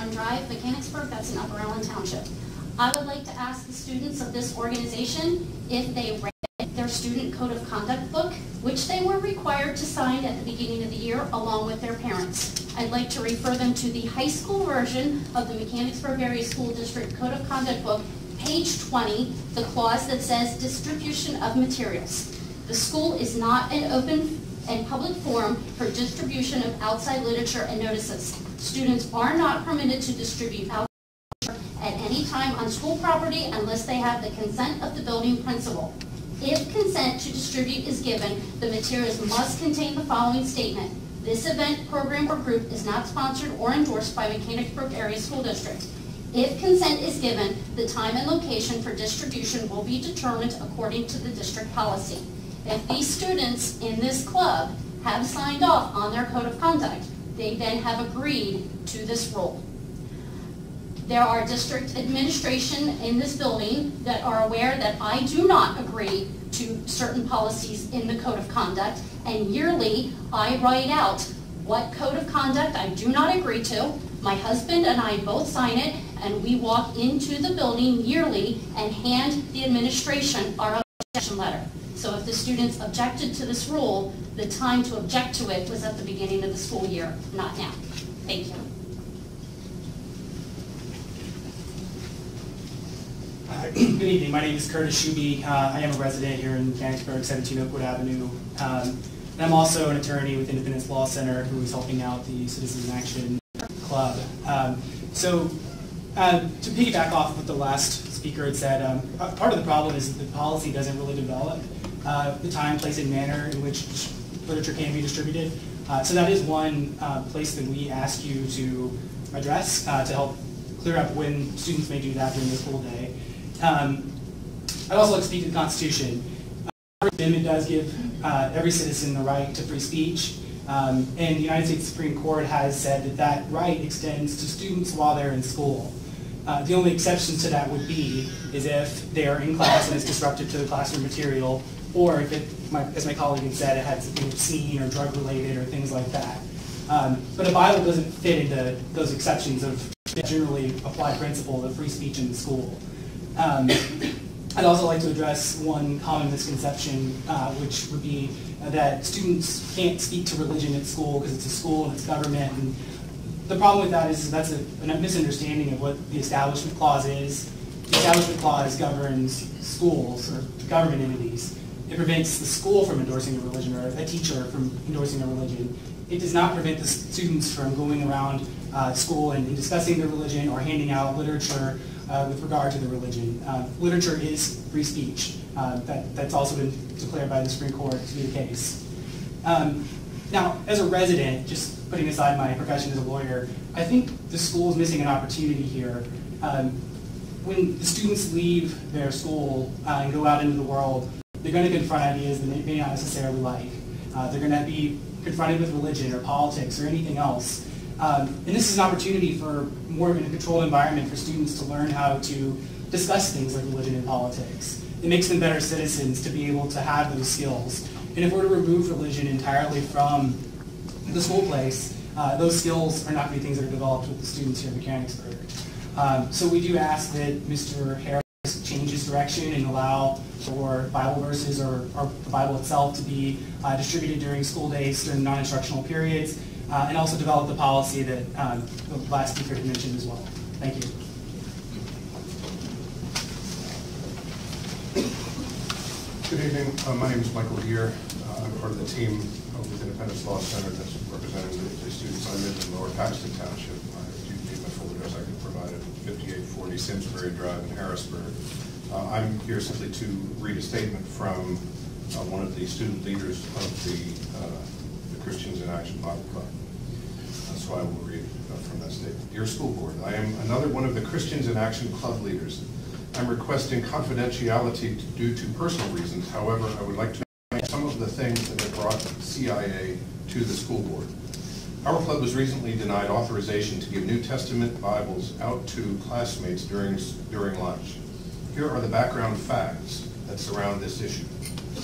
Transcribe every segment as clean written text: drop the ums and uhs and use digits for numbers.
Run Drive, Mechanicsburg, that's in Upper Allen Township. I would like to ask the students of this organization if they read their student code of conduct book, which they were required to sign at the beginning of the year along with their parents. I'd like to refer them to the high school version of the Mechanicsburg Area School District Code of Conduct book, page 20, the clause that says distribution of materials. The school is not an open and public forum for distribution of outside literature and notices. Students are not permitted to distribute outside literature at any time on school property unless they have the consent of the building principal. If consent to distribute is given, the materials must contain the following statement: this event, program, or group is not sponsored or endorsed by Mechanicsburg Area School District. If consent is given, the time and location for distribution will be determined according to the district policy. If these students in this club have signed off on their code of conduct, they then have agreed to this rule. There are district administration in this building that are aware that I do not agree to certain policies in the code of conduct, and yearly I write out what code of conduct I do not agree to. My husband and I both sign it, and we walk into the building yearly and hand the administration our objection letter. So if the students objected to this rule, the time to object to it was at the beginning of the school year, not now. Thank you. Good evening. My name is Curtis Shuby. I am a resident here in Mechanicsburg, 17 Oakwood Avenue. And I'm also an attorney with Independence Law Center who is helping out the Citizens in Action Club. To piggyback off what the last speaker had said, part of the problem is that the policy doesn't really develop the time, place, and manner in which literature can be distributed. So that is one place that we ask you to address to help clear up when students may do that during the school day. I'd also like to speak to the Constitution. The amendment does give every citizen the right to free speech, and the United States Supreme Court has said that that right extends to students while they're in school. The only exception to that would be is if they are in class and it's disruptive to the classroom material, or if it, as my colleague had said, it had something obscene or drug-related or things like that. But a Bible doesn't fit into those exceptions of the generally applied principle of free speech in the school. I'd also like to address one common misconception, which would be that students can't speak to religion at school because it's a school and it's government. And the problem with that is that's a misunderstanding of what the Establishment Clause is. The Establishment Clause governs schools or government entities. It prevents the school from endorsing a religion or a teacher from endorsing a religion. It does not prevent the students from going around school and discussing their religion or handing out literature with regard to the religion. Literature is free speech. That's also been declared by the Supreme Court to be the case. Now, as a resident, just putting aside my profession as a lawyer, I think the school is missing an opportunity here. When the students leave their school and go out into the world, they're going to confront ideas that they may not necessarily like. They're going to be confronted with religion or politics or anything else. And this is an opportunity for more of a controlled environment for students to learn how to discuss things like religion and politics. It makes them better citizens to be able to have those skills. And if we're to remove religion entirely from the school place, those skills are not going to be things that are developed with the students here in Mechanicsburg. So we do ask that Mr. Harris change his direction and allow for Bible verses or the Bible itself to be distributed during school days during non-instructional periods, and also develop the policy that the last speaker had mentioned as well. Thank you. Good evening. My name is Michael Deere. I'm part of the team with Independence Law Center that's representing the students. I live in Lower Paxton Township. If you need my full address, I can provide it. 5840 Simsbury Drive in Harrisburg. I'm here simply to read a statement from one of the student leaders of the Christians in Action Bible Club. So I will read from that statement. Dear School Board, I am another one of the Christians in Action Club leaders. I'm requesting confidentiality due to personal reasons. However, I would like to know some of the things that have brought CIA to the school board. Our club was recently denied authorization to give New Testament Bibles out to classmates during lunch. Here are the background facts that surround this issue.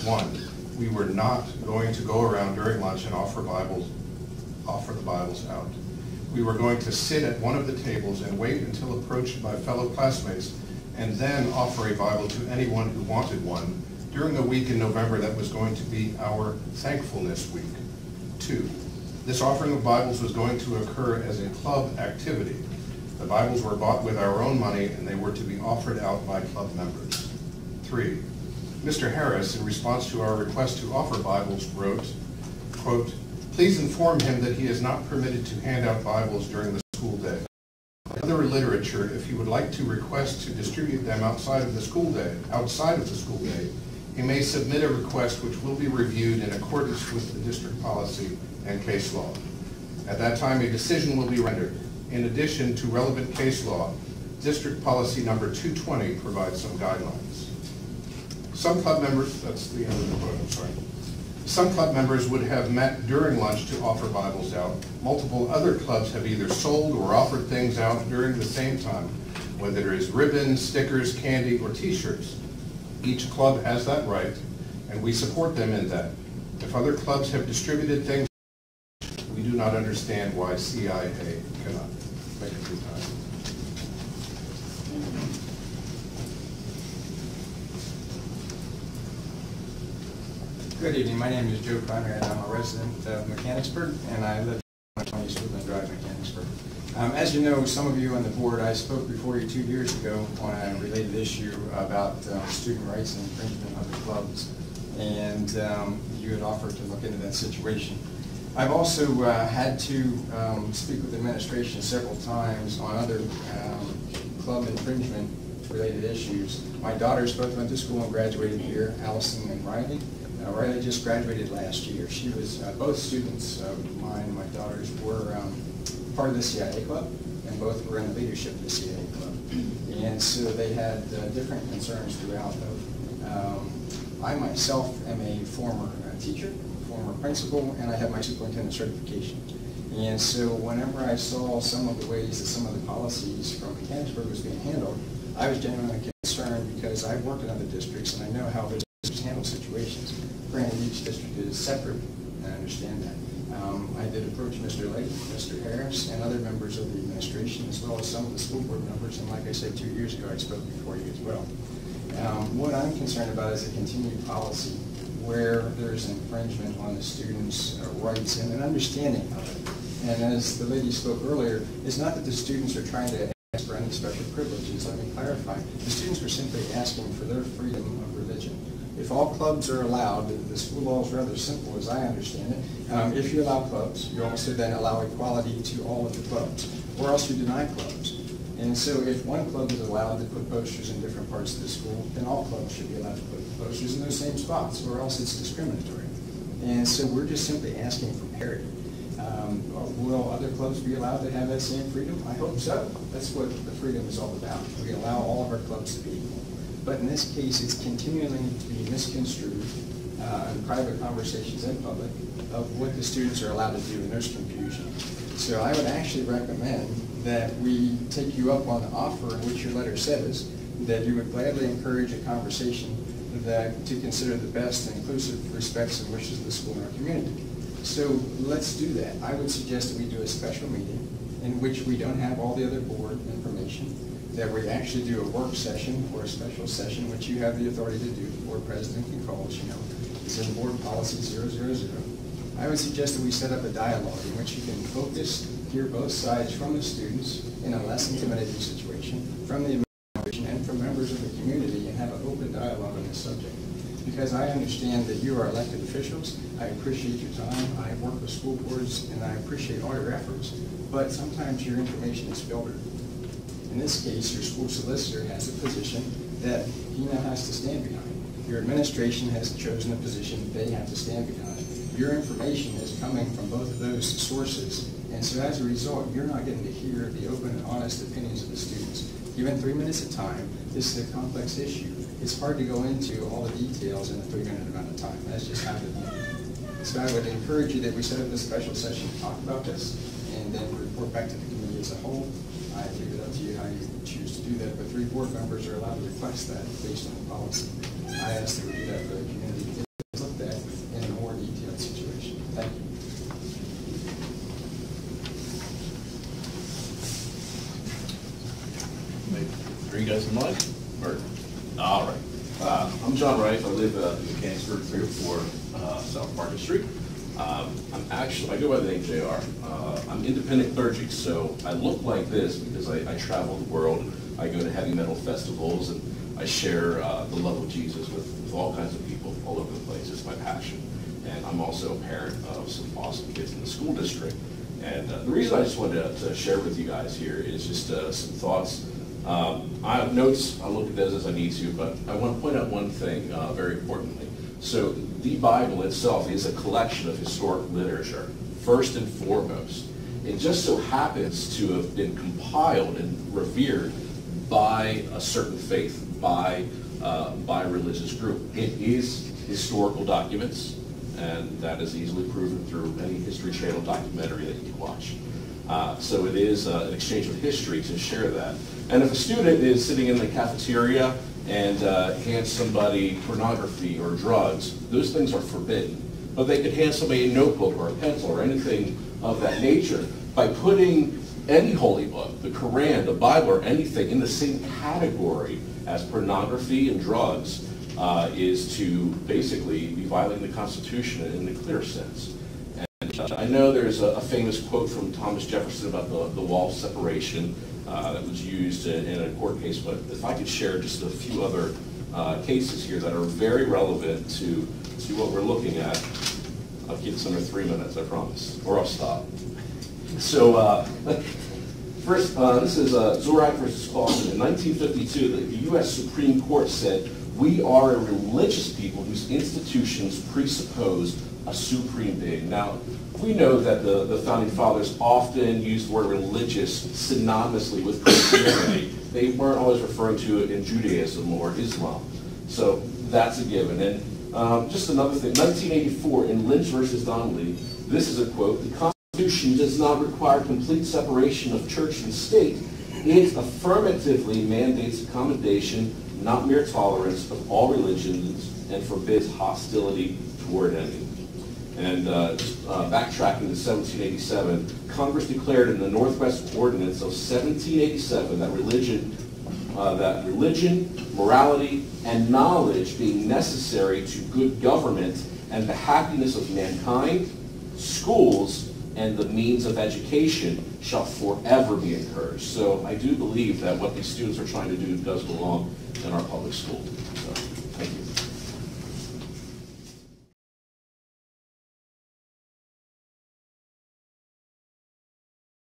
1, we were not going to go around during lunch and offer the Bibles out. we were going to sit at one of the tables and wait until approached by fellow classmates and then offer a Bible to anyone who wanted one during a week in November that was going to be our Thankfulness Week. 2, this offering of Bibles was going to occur as a club activity. The Bibles were bought with our own money and they were to be offered out by club members. 3, Mr. Harris, in response to our request to offer Bibles, wrote, quote, "Please inform him that he is not permitted to hand out Bibles during the school day. Other literature, if he would like to request to distribute them outside of the school day, he may submit a request which will be reviewed in accordance with the district policy and case law. At that time, a decision will be rendered. In addition to relevant case law, district policy number 220 provides some guidelines. Some club members, that's the end of the quote, I'm sorry. Some club members would have met during lunch to offer Bibles out. Multiple other clubs have either sold or offered things out during the same time, whether it is ribbons, stickers, candy, or t-shirts. Each club has that right, and we support them in that. If other clubs have distributed things, we do not understand why CIA cannot. Thank you for your time. Good evening. My name is Joe Conrad. I'm a resident of Mechanicsburg, and I live on 20 Woodland Drive, Mechanicsburg. As you know, some of you on the board, I spoke before you 2 years ago on a related issue about student rights and infringement of the clubs, and you had offered to look into that situation. I've also had to speak with the administration several times on other club infringement related issues. My daughters both went to school and graduated here, Allison and Riley. Riley just graduated last year. She was, both students of mine and my daughters were part of the CIA club, and both were in the leadership of the CIA club. And so they had different concerns throughout. I myself am a former teacher, former principal, and I have my superintendent certification. And so whenever I saw some of the ways that some of the policies from Mechanicsburg was being handled, I was genuinely concerned because I've worked in other districts and I know how the districts handle situations. Granted, each district is separate, and I understand that. I did approach Mr. Lake, Mr. Harris, and other members of the administration, as well as some of the school board members, and like I said 2 years ago, I spoke before you as well. What I'm concerned about is a continued policy where there's infringement on the students' rights and an understanding of it. And as the lady spoke earlier, it's not that the students are trying to ask for any special privileges. Let me clarify. The students were simply asking for their freedom of religion. If all clubs are allowed, the school law is rather simple as I understand it. If you allow clubs, you also then allow equality to all of the clubs, or else you deny clubs. And so if one club is allowed to put posters in different parts of the school, then all clubs should be allowed to put posters in those same spots, or else it's discriminatory. And so we're just simply asking for parity. Will other clubs be allowed to have that same freedom? I hope so. That's what the freedom is all about. We allow all of our clubs to be equal. But in this case, it's continuing to be misconstrued in private conversations in public of what the students are allowed to do, and there's confusion. So I would actually recommend that we take you up on the offer in which your letter says that you would gladly encourage a conversation that to consider the best and inclusive respects and wishes of the school and our community. So let's do that. I would suggest that we do a special meeting in which we don't have all the other board information, that we actually do a work session or a special session, which you have the authority to do. The board president can call, as you know. It's in board policy 000. I would suggest that we set up a dialogue in which you can focus, hear both sides from the students in a less intimidating situation, from the administration and from members of the community, and have an open dialogue on this subject. Because I understand that you are elected officials. I appreciate your time. I work with school boards, and I appreciate all your efforts. But sometimes your information is filtered. In this case, your school solicitor has a position that he now has to stand behind. Your administration has chosen a position they have to stand behind. Your information is coming from both of those sources, and so as a result, you're not getting to hear the open and honest opinions of the students. Given 3 minutes of time, this is a complex issue. It's hard to go into all the details in a 3-minute amount of time. That's just how it is. So I would encourage you that we set up a special session to talk about this, and then report back to the committee as a whole. I leave it up to you how you choose to do that, but 3 board members are allowed to request that based on the policy. I ask that we do that for the community to get looked at in a more detailed situation. Thank you. Passing the mic? Or, all right. I'm John Rife. I live in Mechanicsburg, 304 South Market Street. I go by the name JR. I'm independent clergy, so I look like this because I travel the world. I go to heavy metal festivals, and I share the love of Jesus with all kinds of people all over the place. It's my passion. And I'm also a parent of some awesome kids in the school district. And the reason I just wanted to share with you guys here is just some thoughts. I have notes. I'll look at those as I need to, but I want to point out one thing very importantly. So the Bible itself is a collection of historic literature, first and foremost. It just so happens to have been compiled and revered by a certain faith, by a religious group. It is historical documents, and that is easily proven through any History Channel documentary that you can watch. So it is an exchange of history to share that. And if a student is sitting in the cafeteria and hands somebody pornography or drugs, those things are forbidden. But they could hand somebody a notebook or a pencil or anything of that nature. By putting any holy book, the Quran, the Bible, or anything in the same category as pornography and drugs is to basically be violating the Constitution in the clear sense. And I know there's a famous quote from Thomas Jefferson about the wall of separation that was used in a court case, but if I could share just a few other cases here that are very relevant to what we're looking at. I'll keep this under 3 minutes, I promise, or I'll stop. So first, this is Zorak versus Clausen. In 1952, the U.S. Supreme Court said, "We are a religious people whose institutions presuppose a supreme being." Now, we know that the Founding Fathers often used the word religious synonymously with Christianity. They weren't always referring to it in Judaism or Islam. So that's a given. And just another thing, 1984 in Lynch versus Donnelly, this is a quote, "The Constitution does not require complete separation of church and state. It affirmatively mandates accommodation, not mere tolerance, of all religions and forbids hostility toward any." And backtracking to 1787, Congress declared in the Northwest Ordinance of 1787 that religion, morality, and knowledge being necessary to good government and the happiness of mankind, schools, and the means of education shall forever be encouraged. So I do believe that what these students are trying to do does belong in our public school. So, thank you.